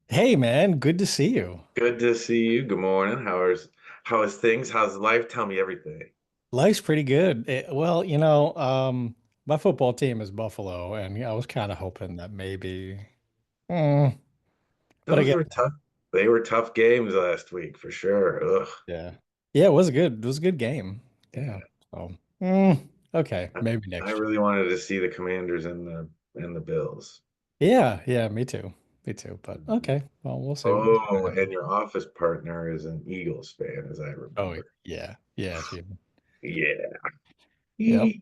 Hey man, good to see you. Good to see you. Good morning. How is things? How's life? Tell me everything. Life's pretty good. Well, my football team is Buffalo, and I was kind of hoping that maybe, mm, but I Those guess, were tough. They were tough games last week for sure. Ugh. yeah, yeah, it was good. It was a good game. Yeah. Yeah. So, okay, maybe I next year. really wanted to see the Commanders and the Bills. Yeah, yeah, me too. Me too. But okay, well, we'll see. We'll see what Oh, and happens. your office partner is an Eagles fan, as I Oh, remember. yeah, yeah, she, Yeah. yep. He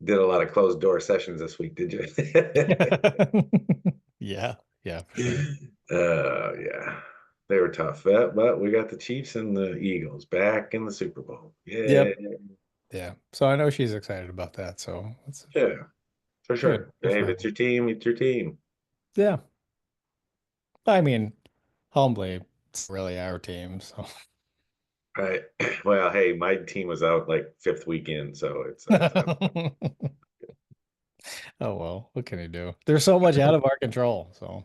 did a lot of closed door sessions this week, did you? Yeah, yeah, for sure. Yeah. They were tough. But we got the Chiefs and the Eagles back in the Super Bowl. Yeah. Yep. Yeah. So I know she's excited about that. So it's Yeah. For good. sure. Good Hey, for if her. it's your team, it's your team. Yeah. I mean, humbly, it's really our team. So, Right. Well, hey, my team was out like fifth weekend, so it's oh well, what can you do? There's so much out of our control. So,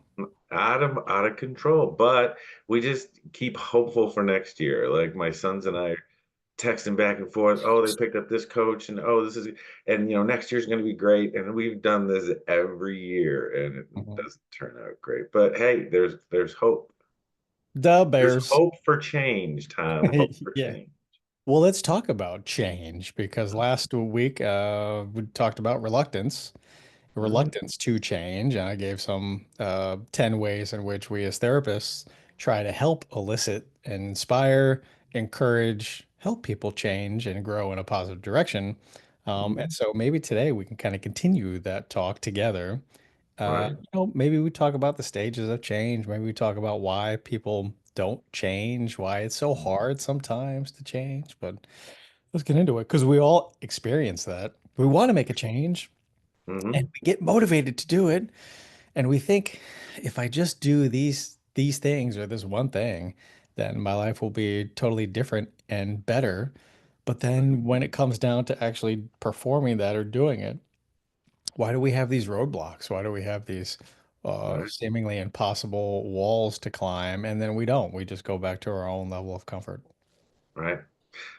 out of control. But we just keep hopeful for next year. Like my sons and I are texting back and forth. Oh, they picked up this coach, and oh, this is, and next year's going to be great. And we've done this every year, and it mhm. doesn't turn out great. But hey, there's hope. The There's Bears. hope for change, Tom. Hope for Yeah. change. Well, let's talk about change because last week we talked about Mhm. reluctance to change. And I gave some 10 ways in which we as therapists try to help elicit, inspire, encourage, help people change and grow in a positive direction. And Mhm. so maybe today we can kind of continue that talk together. Right. Maybe we talk about the stages of change. Maybe we talk about why people don't change, why it's so hard sometimes to change. But let's get into it because we all experience that. We want to make a change and Hmm. we get motivated to do it. And we think if I just do these things or this one thing, then my life will be totally different and better. But then when it comes down to actually performing that or doing it, why do we have these roadblocks? Why do we have these Right. seemingly impossible walls to climb? And then we don't. We just go back to our own level of comfort. Right.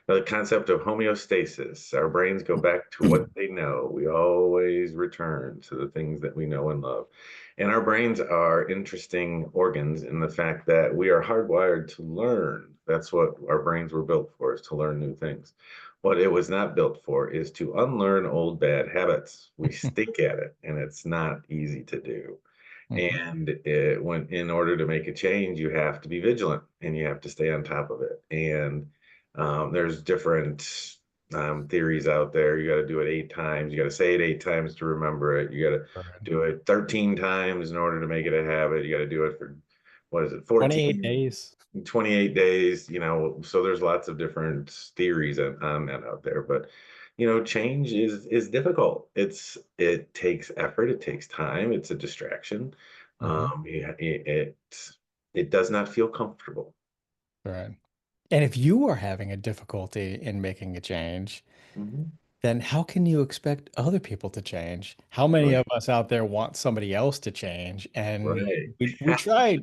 The concept of homeostasis. Our brains go back to what they know. We always return to the things that we know and love. And our brains are interesting organs in the fact that we are hardwired to learn. That's what our brains were built for, is to learn new things. What it was not built for is to unlearn old bad habits. We stink at it, and it's not easy to do. Mhm. And in order to make a change, you have to be vigilant and you have to stay on top of it. And there's different theories out there. You got to do it 8 times. You got to say it 8 times to remember it. You got to Right. do it 13 times in order to make it a habit. You got to do it for, what is it, 28 14, days. 28 days, so there's lots of different theories on that out there. But change is difficult. It takes effort, it takes time, it's a distraction. Mhm. It does not feel comfortable. Right. And if you are having a difficulty in making a change, Mhm. then how can you expect other people to change? How many Right, of us out there want somebody else to change? And right.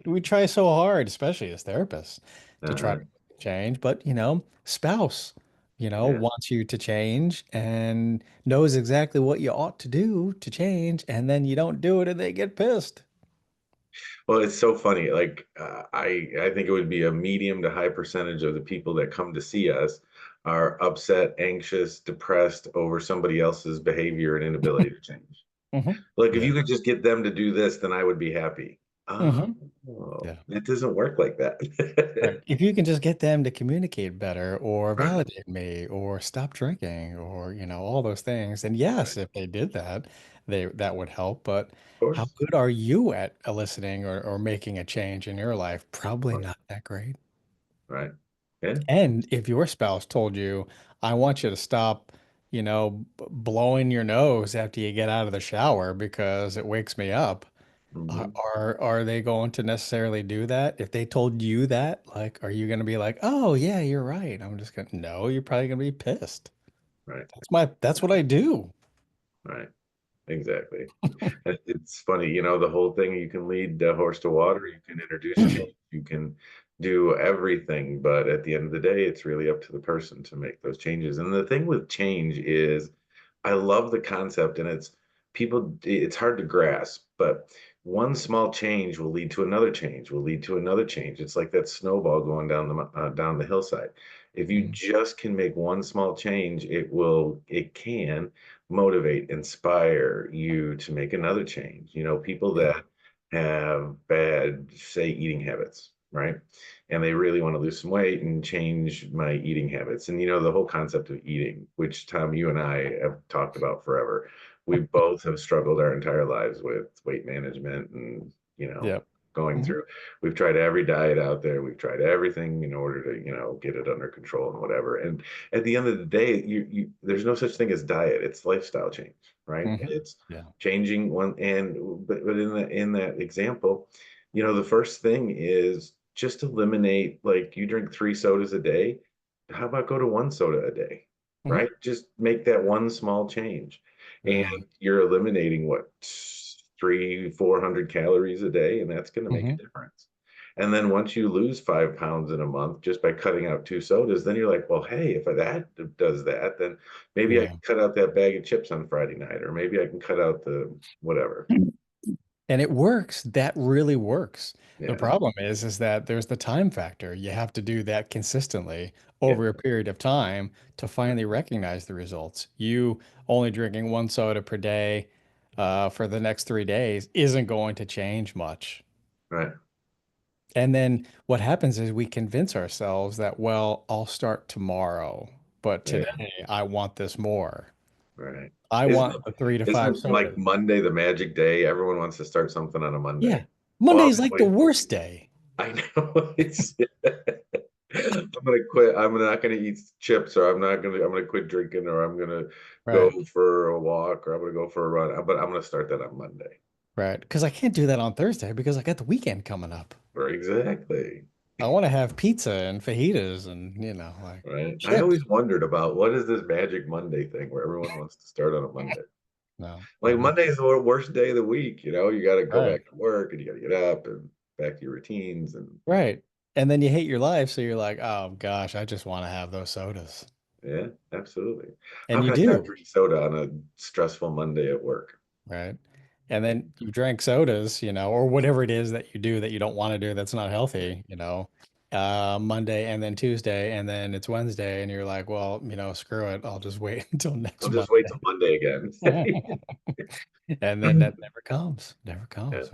we try so hard, especially as therapists, to try Uh-huh. to change, but spouse, Yeah. wants you to change and knows exactly what you ought to do to change, and then you don't do it and they get pissed. Well, it's so funny. Like, I think it would be a medium to high percentage of the people that come to see us are upset, anxious, depressed over somebody else's behavior and inability to change. Hmm. Like, if Yeah. you could just get them to do this, then I would be happy. Hmm. Oh, Yeah. it doesn't work like Right. that. If you can just get them to comcommunicate better or Right, validate me or stop drinking or, all those things, then right. yes, if they did that, that would help. But Of how course. good are you at eliciting or making a change in your life? Of Probably course. not that great. Right. Yeah. And if your spouse told you, I want you to stop, blowing your nose after you get out of the shower because it wakes me up. Are, Hmm. are they going to necessarily do that? If they told you that, like, are you going to be like, "Oh, yeah, you're right." I'm just gonna, no, you're probably going to be pissed. Right. That's what I do. Right. Exactly. It's funny, the whole thing, you can lead the horse to water, you can introduce change, you can do everything, but at the end of the day, it's really up to the person to make those changes. And the thing with change is I love the concept, and it's hard to grasp, but one small change will lead to another change, will lead to another change. It's like that snowball going down the hillside. If you Mhm. just can make one small change, it can motivate, inspire you to make another change. People Yeah. that have bad, say, eating habits, right? And they really want to lose some weight and change my eating habits. And the whole concept of eating, which Tom, you and I have talked about forever. We both have struggled our entire lives with weight management and, Yep. going Mhm. through. We've tried every diet out there. We've tried everything in order to, get it under control and whatever. And at the end of the day, there's no such thing as diet. It's lifestyle change, right? Mhm. It's Yeah. changing one. But in that example, the first thing is just eliminate, like, you drink 3 sodas a day. How about go to 1 soda a day, Mhm. right? Just make that one small change. And Right. you're eliminating what, 400 calories a day, and that's going to make a Mhm. difference. And then once you lose 5 pounds in a month just by cutting out 2 sodas, then you're like, well, hey, if that does that, then maybe I Yeah. can cut out that bag of chips on Friday night, or maybe I can cut out the whatever. And it works. That really works. The Yeah, problem is that there's the time factor. You have to do that consistently yeah, over a period of time to finally recognize the results. You only drinking one soda per day for the next 3 days isn't going to change much. right. And then what happens is we convince ourselves that, well, I'll start tomorrow, but Yeah, today I want this more. right. I Isn't want the 3 to 5 isn't like sodas. Monday the magic day? Everyone wants to start something on a Monday. Yeah. Well, Monday I've is been like the waiting. worst day. I know it's. I'm gonna quit. I'm not gonna eat chips, or I'm gonna quit drinking, or I'm gonna go Right. for a walk, or I'm gonna go for a run. But I'm gonna start that on Monday. Right. Because I can't do that on Thursday because I got the weekend coming up. Or exactly. I want to have pizza and fajitas and, like Right. I chips. always wondered about what is this magic Monday thing where everyone wants to start on a Monday. No. Like Mhm. Monday is the worst day of the week. You got to go Right. back to work, and you got to get up and back to your routines. And Right. And then you hate your life. So you're like, oh gosh, I just want to have those sodas. yeah, absolutely. How And you can I not do. drink soda on a stressful Monday at work? Right. And then you drank sodas, or whatever it is that you do that you don't want to do that's not healthy, Monday and then Tuesday and then it's Wednesday and you're like, well, screw it. I'll just wait until next I'll just wait till Monday. Monday again. And then that never comes, never Yeah, comes.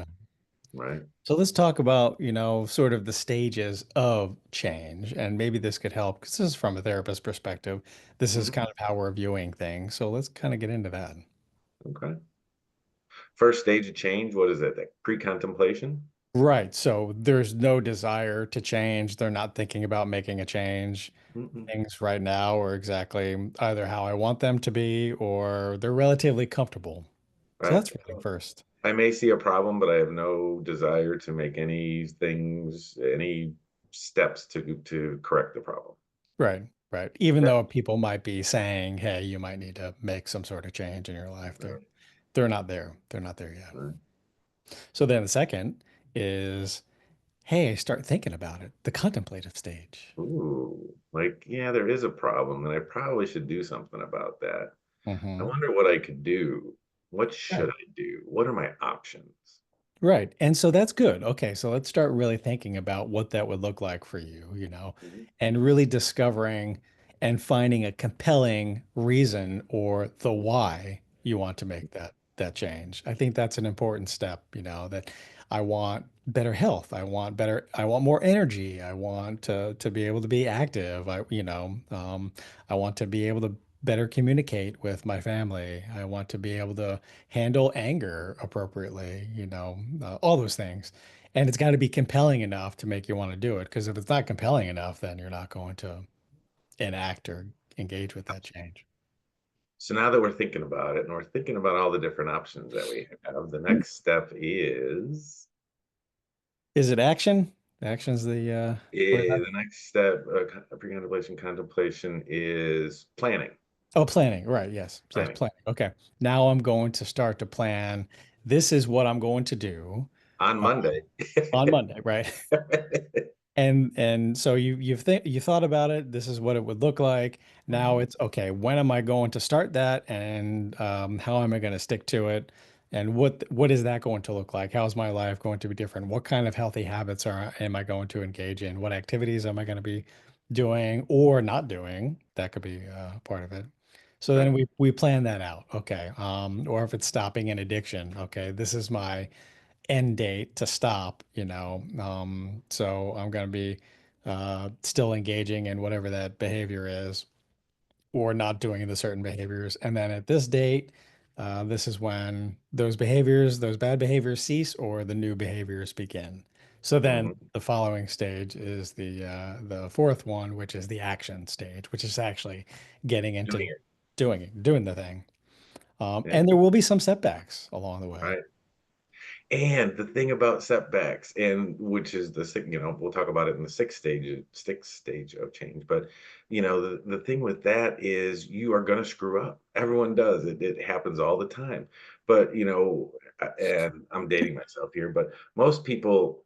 right. So let's talk about, sort of the stages of change. And maybe this could help because this is from a therapist perspective. This is Mhm. kind of how we're viewing things. So let's kind of get into that. Okay. First stage of change, what is it? Like pre-contemplation? Right. So there's no desire to change. They're not thinking about making a change. Mm-mm. Things right now are exactly either how I want them to be or they're relatively comfortable. So Right. that's really first. I may see a problem, but I have no desire to make any steps to correct the problem. Right. Right. Even Yeah. though people might be saying, hey, you might need to make some sort of change in your life, they're Right. they're not there. They're not there yet. Right. So then the second is, hey, start thinking about it, the contemplative stage. Ooh, like, yeah, there is a problem, and I probably should do something about that. I Hmm. wonder what I could do. What Right. should I do? What are my options? Right. And so that's good. Okay. So let's start really thinking about what that would look like for you, Mhm. and really discovering and finding a compelling reason or the why you want to make that change. I think that's an important step, that I want better health. I want more energy. I want to be able to be active. I want to be able to better communicate with my family. I want to be able to handle anger appropriately, all those things. And it's got to be compelling enough to make you want to do it. Because if it's not compelling enough, then you're not going to enact or engage with that change. So now that we're thinking about it and we're thinking about all the different options that we have, the next step Is it action? Action's where that. the next step, pre-contemplation contemplation is planning. Oh, planning. Right. Yes. Yes. Planning Planning. Okay. Now I'm going to start to plan. This is what I'm going to do on uh, Monday. on Monday. Right. And so you thought about it. This is what it would look like. Now Mhm. it's okay. When am I going to start that, and how am I going to stick to it? And what is that going to look like? How's my life going to be different? What kind of healthy habits are am I going to engage in? What activities am I going to be doing or not doing? That could be part of it. So then Right. we plan that out. Okay. Or if it's stopping an addiction, okay, this is my end date to stop, you know. So I'm going to be still engaging in whatever that behavior is or not doing the certain behaviors. And then at this date, this is when those behaviors, those bad behaviors cease or the new behaviors begin. So then Mhm. the following stage is the fourth one, which is the action stage, which is actually getting into Doing it. doing the thing. Yeah. And there will be some setbacks along the way. Right. And the thing about setbacks, and which is the we'll talk about it in the sixth stage of change. But the thing with that is you are going to screw up. Everyone does. It happens all the time. But and I'm dating myself here, but most people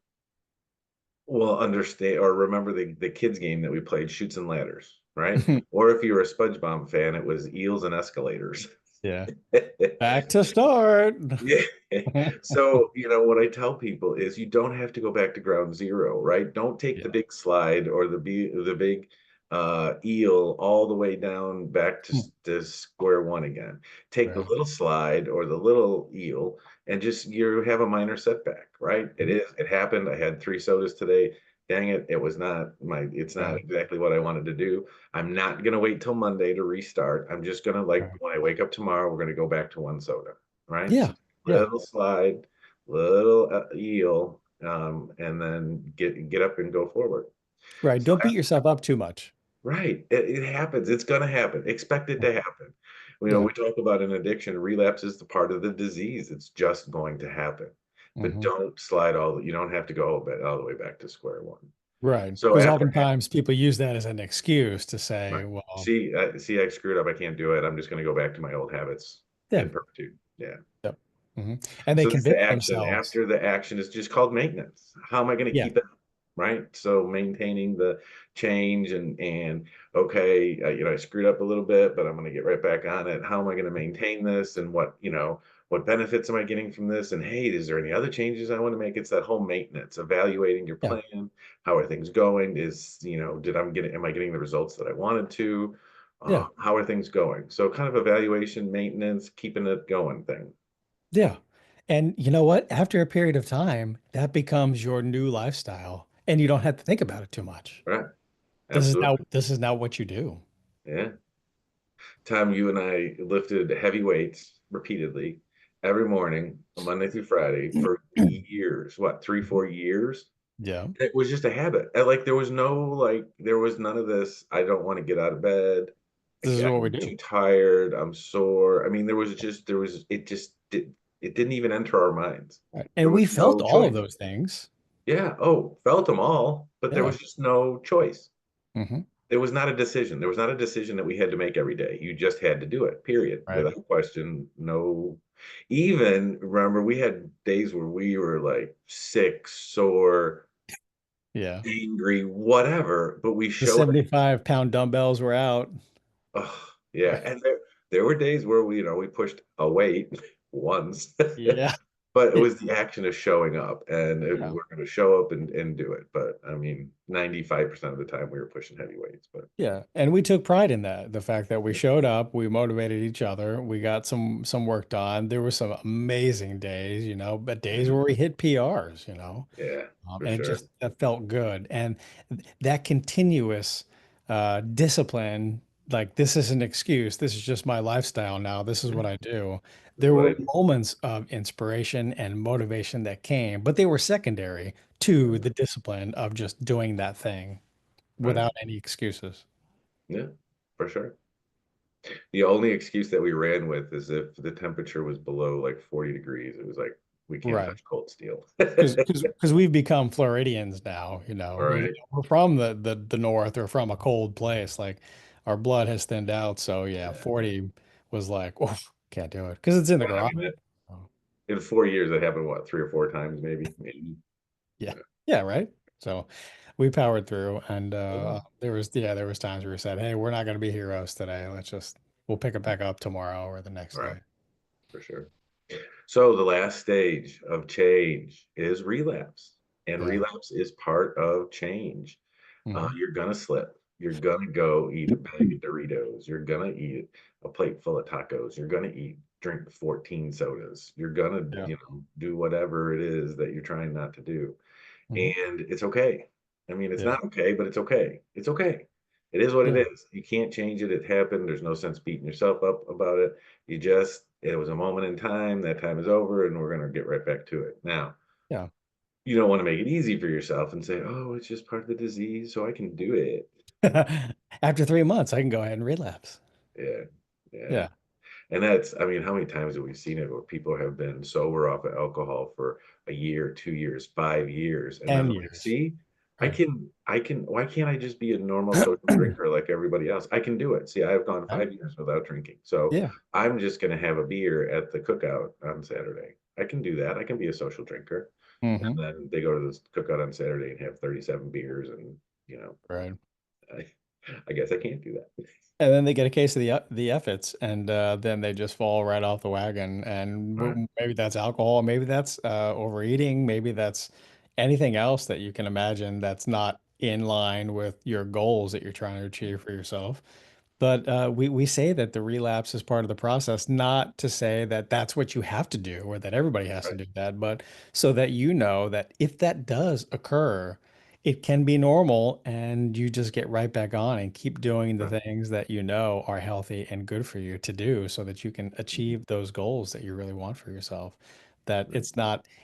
will understand or remember the kids game that we played, Shoots and Ladders, right? Or if you're a SpongeBob fan, it was Eels and Escalators. Yeah. Back to start. Yeah. So, what I tell people is you don't have to go back to ground zero, right? Don't take the Yeah. big slide or the big eel all the way down back Hmm. to square one again. Take the Right. little slide or the little eel and just you have a minor setback, right? It happened. I had 3 sodas today. Dang it, it's not Right. exactly what I wanted to do. I'm not gonna wait till Monday to restart. I'm just gonna like Right. when I wake up tomorrow, we're gonna go back to 1 soda, right? So Yeah. Yeah. little slide, little eel, and then get up and go forward. Right. So Don't beat yourself up too much. right, it happens. It's gonna happen. Expect it to happen. Yeah. We talk about an addiction. Relapse is the part of the disease. It's just going to happen. But Hmm. don't slide you don't have to go all the way back to square one. Right. So Because after oftentimes people use that as an excuse to say, right. well, See, I screwed up. I can't do it. I'm just going to go back to my old habits yeah. in perpetuity. Yeah. Yep. And they So that's the convince action. themselves. After the action is just called maintenance. How am I going to Yeah. keep it up? Right. So maintaining the change and okay, I screwed up a little bit, but I'm going to get right back on it. How am I going to maintain this? And what benefits am I getting from this? And hey, is there any other changes I want to make? It's that whole maintenance, evaluating your Yeah. plan. How are things going? Am I getting the results that I wanted to? Yeah. How are things going? So kind of evaluation, maintenance, keeping it going thing. Yeah. And you know what? After a period of time, that becomes your new lifestyle and you don't have to think about it too much. Right. Absolutely. This is now what you do. Yeah. Tom, you and I lifted heavy weights repeatedly every morning, Monday through Friday for years. What, 3, 4 years? Yeah. It was just a habit. And like there was none of this. I don't want to get out of bed. This is what we I'm do. too tired. I'm sore. I mean, it didn't even enter our minds. Right. There And was we felt no all of choice. those things. Yeah. Oh, felt them all, but there Yeah. was just no choice. Hmm. There was not a decision. There was not a decision that we had to make every day. You just had to do it, period, Right. without question. No, even remember, we had days where we were like sick, sore, Yeah. angry, whatever, but we The showed up. 75-pound dumbbells were out. Oh, yeah. And there were days where we pushed a weight once, Yeah. but it was the action of showing up and Yeah. we're going to show up and do it. But I mean, 95% of the time we were pushing heavy weights, but Yeah. And we took pride in that. The fact that we showed up, we motivated each other, we got some work done. There were some amazing days, but days where we hit PRs, yeah, for and it sure. just that felt good. And that continuous discipline, like this is an excuse. This is just my lifestyle now. This is Yeah, what I do. this is There what were I do. moments of inspiration and motivation that came, but they were secondary to the discipline of just doing that thing Right. without any excuses. Yeah, for sure. The only excuse that we ran with is if the temperature was below like 40 degrees, it was like, we can't Right. touch cold steel. Because we've become Floridians now, All right. we're from the north or from a cold place. Like our blood has thinned out. So yeah, 40 was like, oh, can't do it because it's in the Yeah, I garage. mean, Oh, in 4 years, it happened, what, 3 or 4 times, maybe, maybe. yeah. Yeah. Yeah, right. So we powered through and Yeah. there was times where we said, hey, we're not going to be heroes today. We'll pick it back up tomorrow or the next Right, day. for sure. So the last stage of change is relapse, and Yeah. relapse is part of change. Hmm. You're gonna slip. You're gonna go eat a bag of Doritos. You're gonna eat a plate full of tacos. You're gonna drink 14 sodas. You're gonna, Yeah. do whatever it is that you're trying not to do. Hmm. And it's okay. I mean, it's Yeah. not okay, but it's okay. It's okay. It is what it Yeah. is. You can't change it. It happened. There's no sense beating yourself up about it. It was a moment in time. That time is over, and we're going to get right back to it. Now, Yeah. you don't want to make it easy for yourself and say, oh, it's just part of the disease, so I can do it. After 3 months, I can go ahead and relapse. Yeah. Yeah. Yeah. And that's, I mean, how many times have we seen it where people have been sober off of alcohol for a year, 2 years, 5 years, and then 10 like, years. see, Right. why can't I just be a normal social drinker like everybody else? I can do it. See, I've gone Right. 5 years without drinking. So Yeah. I'm just going to have a beer at the cookout on Saturday. I can do that. I can be a social drinker. And Hmm. then they go to this cookout on Saturday and have 37 beers and, you know, Right. I, I guess I can't do that. And then they get a case of the efforts, and then they just fall right off the wagon. And Right. maybe that's alcohol, maybe that's overeating, maybe that's anything else that you can imagine that's not in line with your goals that you're trying to achieve for yourself. But we say that the relapse is part of the process, not to say that that's what you have to do or that everybody has to Right. do that, but so that you know that if that does occur, it can be normal and you just get right back on and keep doing the Right. things that you know are healthy and good for you to do so that you can Mhm. achieve those goals that you really want for yourself. That Right.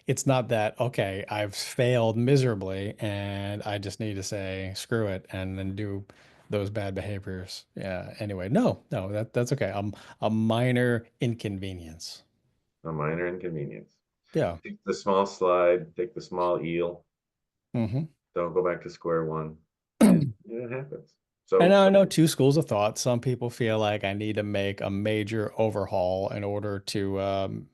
it's not that, okay, I've failed miserably and I just need to say screw it and then do those bad behaviors. Yeah. Anyway, no, that's okay. A minor inconvenience. A minor inconvenience. Yeah. Take the small slide, take the small eel, Hmm. don't go back to square one. And yeah, it happens. And So, I know two schools of thought. Some people feel like I need to make a major overhaul in order to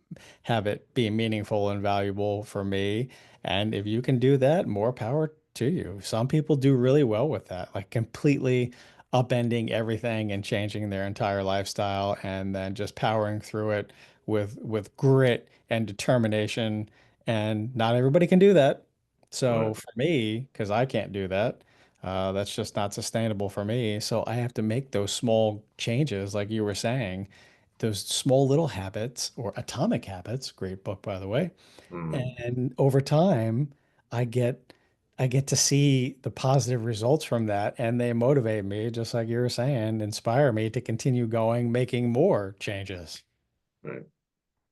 have it be meaningful and valuable for me. And if you can do that, more power to you. Some people do really well with that, like completely upending everything and changing their entire lifestyle and then just powering through it with grit and determination. And not everybody can do that. right. So for me, because I can't do that. That's just not sustainable for me. So I have to make those small changes, like you were saying, those small little habits or atomic habits, great book, by the way. Mm, And over time, I get I get to see the positive results from that, and they motivate me, just like you were saying, inspire me to continue going, making more changes. right.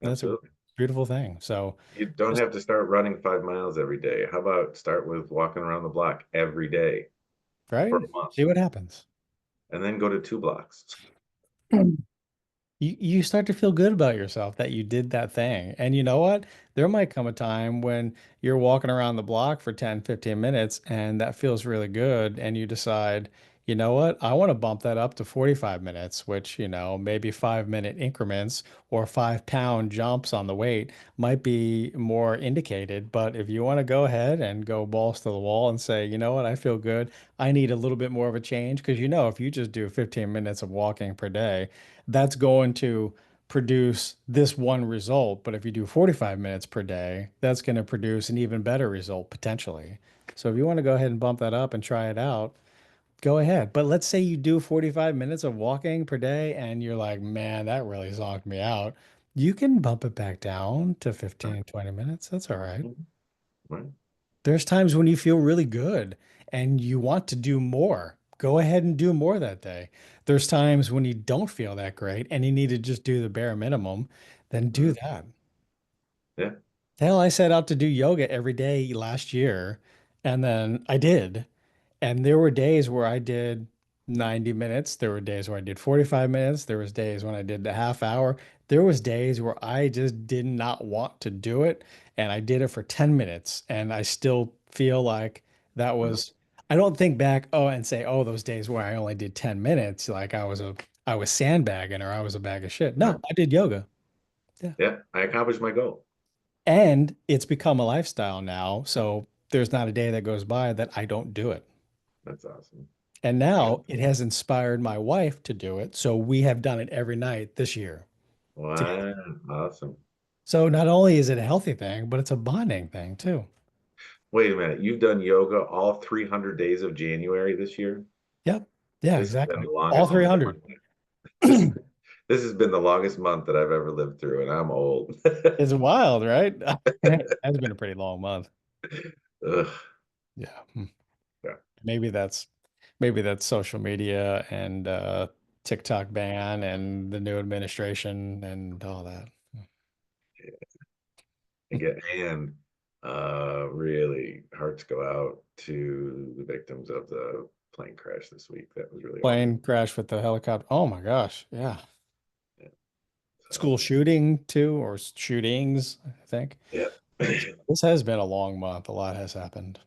That's a Absolutely. beautiful thing. So You don't just have to start running 5 miles every day. How about start with walking around the block every day for right, a month see what happens. and then go to 2 blocks? You start to feel good about yourself that you did that thing. And you know what? There might come a time when you're walking around the block for 10, 15 minutes and that feels really good. And you decide, you know what? I want to bump that up to 45 minutes, which, maybe 5 minute increments or 5 pound jumps on the weight might be more indicated. But if you want to go ahead and go balls to the wall and say, you know what? I feel good. I need a little bit more of a change. Because, if you just do 15 minutes of walking per day, that's going to produce this one result. But if you do 45 minutes per day, that's going to produce an even better result potentially. So if you want to go ahead and bump that up and try it out, go ahead. But let's say you do 45 minutes of walking per day and you're like, man, that really zonked me out. You can bump it back down to Right. 15, 20 minutes. That's all right. Mhm. Right. There's times when you feel really good and you want to do more. Go ahead and do more that day. There's times when you don't feel that great and you need to just do the bare minimum, then do Mhm. that. Yeah. Hell, I set out to do yoga every day last year, and then I did. And there were days where I did 90 minutes. There were days where I did 45 minutes. There was days when I did the half hour. There was days where I just did not want to do it, and I did it for 10 minutes, and I still feel like that Mhm. was I don't think back, oh, and say, oh, those days where I only did 10 minutes, like I was sandbagging or I was a bag of shit. No, No. I did yoga. Yeah. Yeah, I accomplished my goal. And it's become a lifestyle now. So there's not a day that goes by that I don't do it. That's awesome. And now it has inspired my wife to do it. So we have done it every night this year together. Wow, awesome. So not only is it a healthy thing, but it's a bonding thing too. Wait a minute. You've done yoga all 300 days of January this year? Yep. Yeah, This has been exactly. the All longest month of 300. my life. This this has been the longest month that I've ever lived through, and I'm old. It's wild, right? That's been a pretty long month. Ugh, Yeah. yeah. Maybe that's maybe that's social media and TikTok ban and the new administration and all that. And really, hearts go out to the victims of the plane crash this week. That was really awful. Plane crash with the helicopter. Oh my gosh. Yeah. Yeah. School So, shooting too, or shootings, I think. yeah. So this has been a long month. A lot has happened.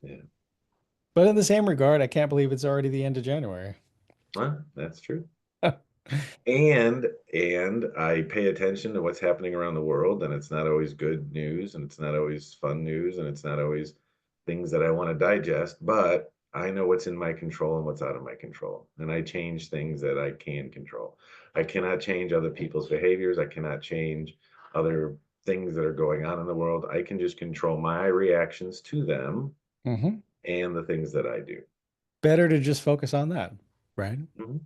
Yeah. But in the same regard, I can't believe it's already the end of January. Well, that's true. And I pay attention to what's happening around the world, and it's not always good news, and it's not always fun news, and it's not always things that I want to digest, but I know what's in my control and what's out of my control. And I change things that I can control. I cannot change other people's behaviors. I cannot change other things that are going on in the world. I can just control my reactions to them Hmm. and the things that I do. Better to just focus on that, right? Mhm.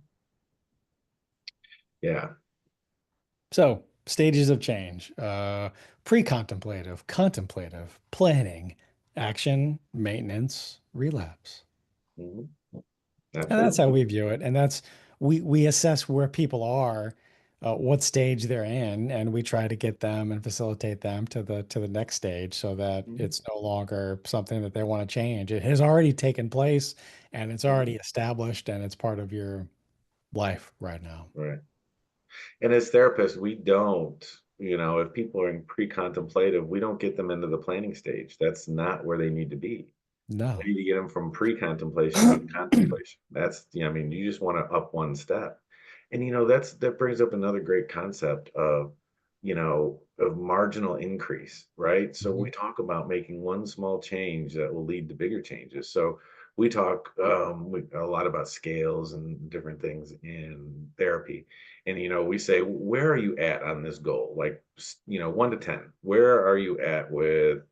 Yeah. So, stages of change, pre-contemplative, contemplative, planning, action, maintenance, relapse. Mhm. And that's Absolutely. how we view it. And that's we assess where people are, what stage they're in, and we try to get them and facilitate them to the next stage so that Mhm. it's no longer something that they want to change. It has already taken place and it's Mhm. already established and it's part of your life right now. Right. And as therapists, we don't, if people are in pre-contemplative, we don't get them into the planning stage. That's not where they need to be. No. We need to get them from pre-contemplation to contemplation. That's, I mean, you just want to up one step. And that brings up another great concept of marginal increase, right? So we Mhm. talk about making one small change that will lead to bigger changes. So we talk a lot about scales and different things in therapy. And we say, where are you at on this goal? Like, 1 to 10, where are you at with,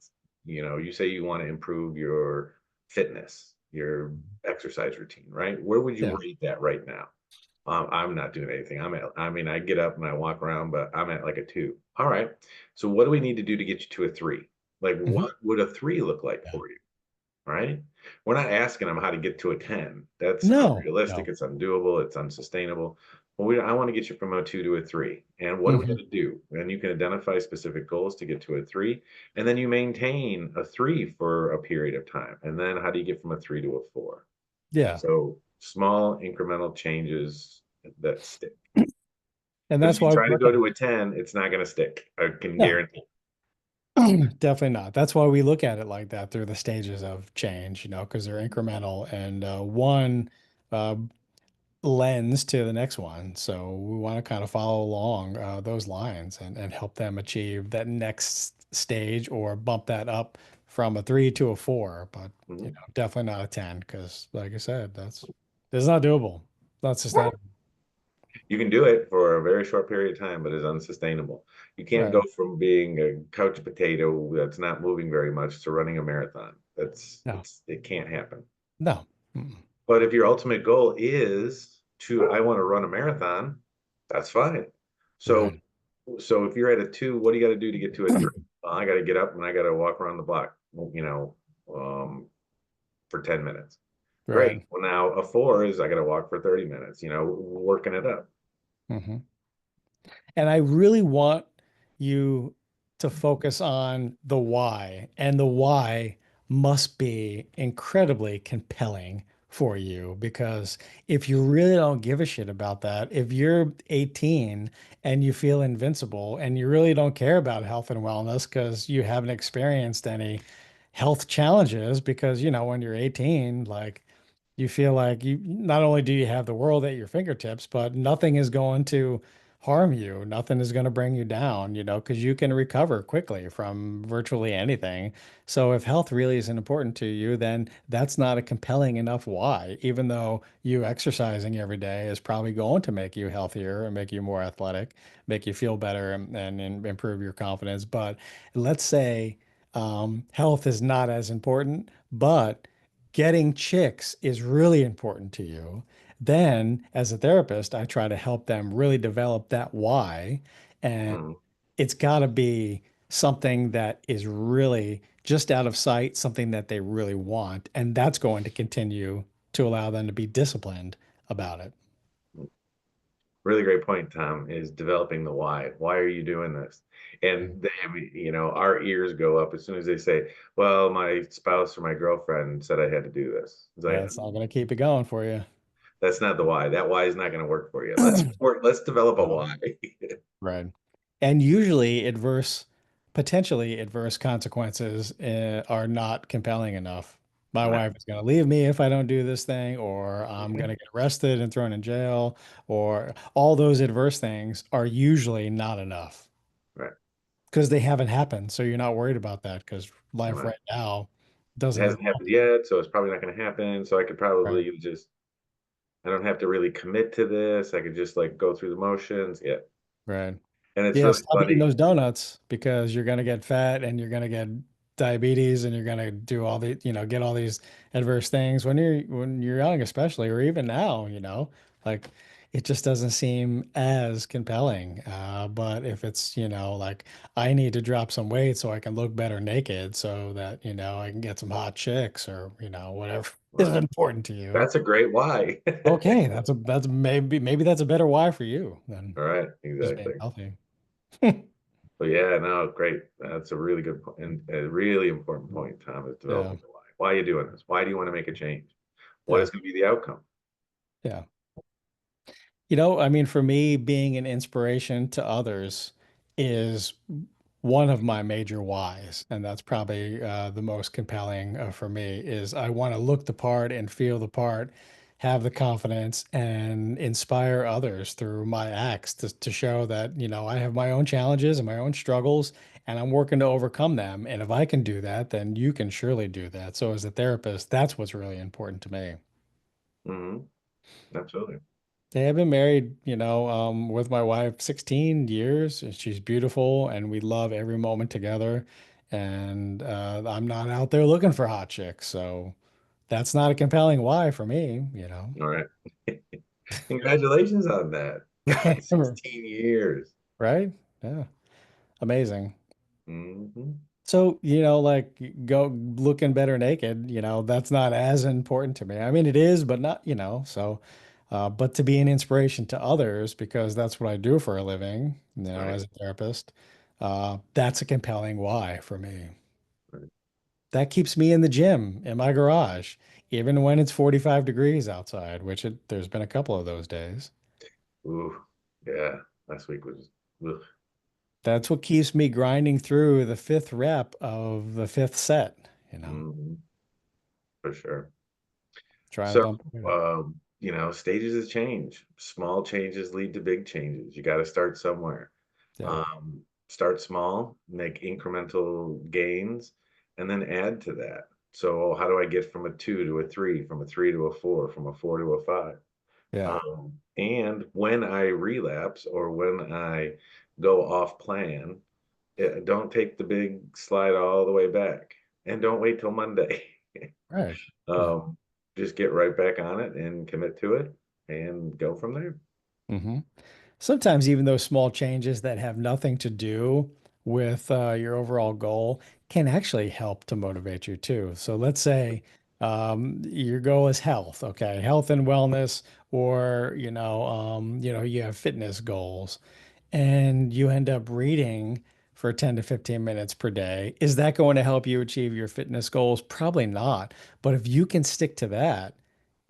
you say you want to improve your fitness, your exercise routine, right? Where would you Yeah. rate that right now? I'm not doing anything. I mean, I get up and I walk around, but I'm at like a 2. All right. So what do we need to do to get you to a 3? Like, Mhm. what would a 3 look like Yeah. for you? Right? We're not asking them how to get to a 10. That's No, unrealistic. no. It's undoable. It's unsustainable. Well, I want to get you from a 2 to a 3. And what do we got Hmm. to do? And you can identify specific goals to get to a 3. And then you maintain a 3 for a period of time. And then how do you get from a 3 to a 4? Yeah. So small incremental changes that stick. And Because that's if you why we try to look go at it. to a 10, it's not going to stick. I can No, guarantee. definitely not. That's why we look at it like that through the stages of change, because they're incremental and one uh, lens to the next one. So we want to kind of follow along those lines and help them achieve that next stage or bump that up from a 3 to a 4. But, Mhm. definitely not a 10 because, like I said, it's not doable. Not sustainable. You can do it for a very short period of time, but it's unsustainable. You can't go Right. from being a couch potato that's not moving very much to running a marathon. No, It can't happen. no. Mm-mm. But if your ultimate goal is I want to run a marathon, that's fine. So, Right. so if you're at a 2, what do you got to do to get to a 3? I got to get up and I got to walk around the block, um, for 10 minutes. Great. Right. Well, now a 4 is I got to walk for 30 minutes, working it up. Hmm. And I really want you to focus on the why, and the why must be incredibly compelling for you because if you really don't give a shit about that, if you're 18 and you feel invincible and you really don't care about health and wellness because you haven't experienced any, health challenges because, when you're 18, like you feel like you not only do you have the world at your fingertips, but nothing is going to harm you. Nothing is going to bring you down, because you can recover quickly from virtually anything. So if health really isn't important to you, then that's not a compelling enough why, even though you exercising every day is probably going to make you healthier and make you more athletic, make you feel better and improve your confidence. But let's say health is not as important, but getting chicks is really important to you. Then, as a therapist, I try to help them really develop that why. And Mhm. it's got to be something that is really just out of sight, something that they really want. And that's going to continue to allow them to be disciplined about it. Really great point, Tom, is developing the why. Why are you doing this? Yeah, And our ears go up as soon as they say, well, my spouse or my girlfriend said I had to do this. It's like, that's not going to keep it going for you. that's not the why. That why is not going to work for you. Let's develop a why. Right. And usually potentially adverse consequences are not compelling enough. My Right. wife is going to leave me if I don't do this thing, or I'm going Mhm. to get arrested and thrown in jail, or all those adverse things are usually not enough Right. because they haven't happened. So you're not worried about that because life Right. right now It doesn't hasn't happened yet, so it's probably not going to happen. So I could right, probably just, I don't have to really commit to this. I could just like go through the motions. Yeah. right. And it's Yeah, really stop eating funny. those donuts because you're going to get fat and you're going to get diabetes and you're going to do all the, get all these adverse things when you're young, especially, or even now, like it just doesn't seem as compelling. But if it's, like I need to drop some weight so I can look better naked so that, I can get some hot chicks or, whatever is Right. important to you. That's a great why. Okay, that's maybe that's a better why for you than All right. just being Exactly. healthy. But yeah, no, great. That's a really good point and a really important point, Tom, is Yeah. developing the why. Why are you doing this? Why do you want to make a change? What Yeah. is going to be the outcome? Yeah. I mean, for me, being an inspiration to others is one of my major whys. And that's probably the most compelling for me is I want to look the part and feel the part, have the confidence and inspire others through my acts to show that, I have my own challenges and my own struggles and I'm working to overcome them. And if I can do that, then you can surely do that. So as a therapist, that's what's really important to me. Hmm. Absolutely. Yeah, I've been married, with my wife 16 years. And she's beautiful, and we love every moment together. And I'm not out there looking for hot chicks, so that's not a compelling why for me. All right. Congratulations on that. God, 16 years. Right? Yeah, amazing. Hmm. So, like go looking better naked, that's not as important to me. I mean, it is, but not, so, but to be an inspiration to others because that's what I do for a living, Right. as a therapist, that's a compelling why for me. Right. That keeps me in the gym in my garage, even when it's 45 degrees outside, there's been a couple of those days. Ooh, yeah. Last week was, ugh. That's what keeps me grinding through the fifth rep of the fifth set. Mhm, for sure. Try and So, bump. stages of change. Small changes lead to big changes. You got to start somewhere. Yeah, Start small, make incremental gains, and then add to that. So, how do I get from a two to a three, from a three to a four, from a four to a five? yeah, And when I relapse or when I go off plan, don't take the big slide all the way back and don't wait till Monday. right. Yeah. um, just get right back on it and commit to it and go from there. hmm Sometimes even those small changes that have nothing to do with your overall goal can actually help to motivate you too. So let's say your goal is health, okay, health and wellness, or you have fitness goals, and you end up reading for 10 to 15 minutes per day. Is that going to help you achieve your fitness goals? Probably not. But if you can stick to that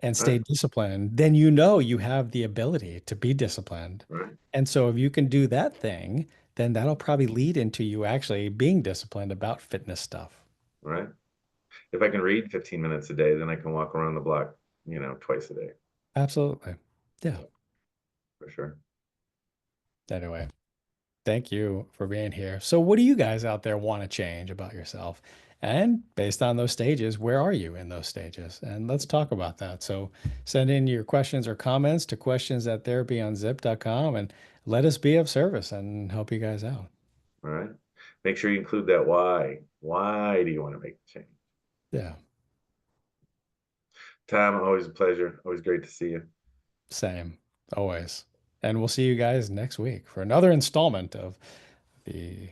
and stay Right, disciplined, then you know you have the ability to be disciplined. right, And so if you can do that thing, then that'll probably lead into you actually being disciplined about fitness stuff. right. if I can read 15 minutes a day, then I can walk around the block, twice a day. Absolutely. Yeah. Yeah, for sure. Anyway, thank you for being here. So, what do you guys out there want to change about yourself? And based on those stages, where are you in those stages? And let's talk about that. So, send in your questions or comments to questions at therapyunzip.com and let us be of service and help you guys out. All right. Make sure you include that why. Why do you want to make the change? Yeah, Tom, always a pleasure. Always great to see you. same, always. And we'll see you guys next week for another installment of the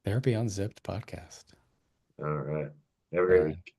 Therapy Unzipped podcast. All right. Have a All great right. week.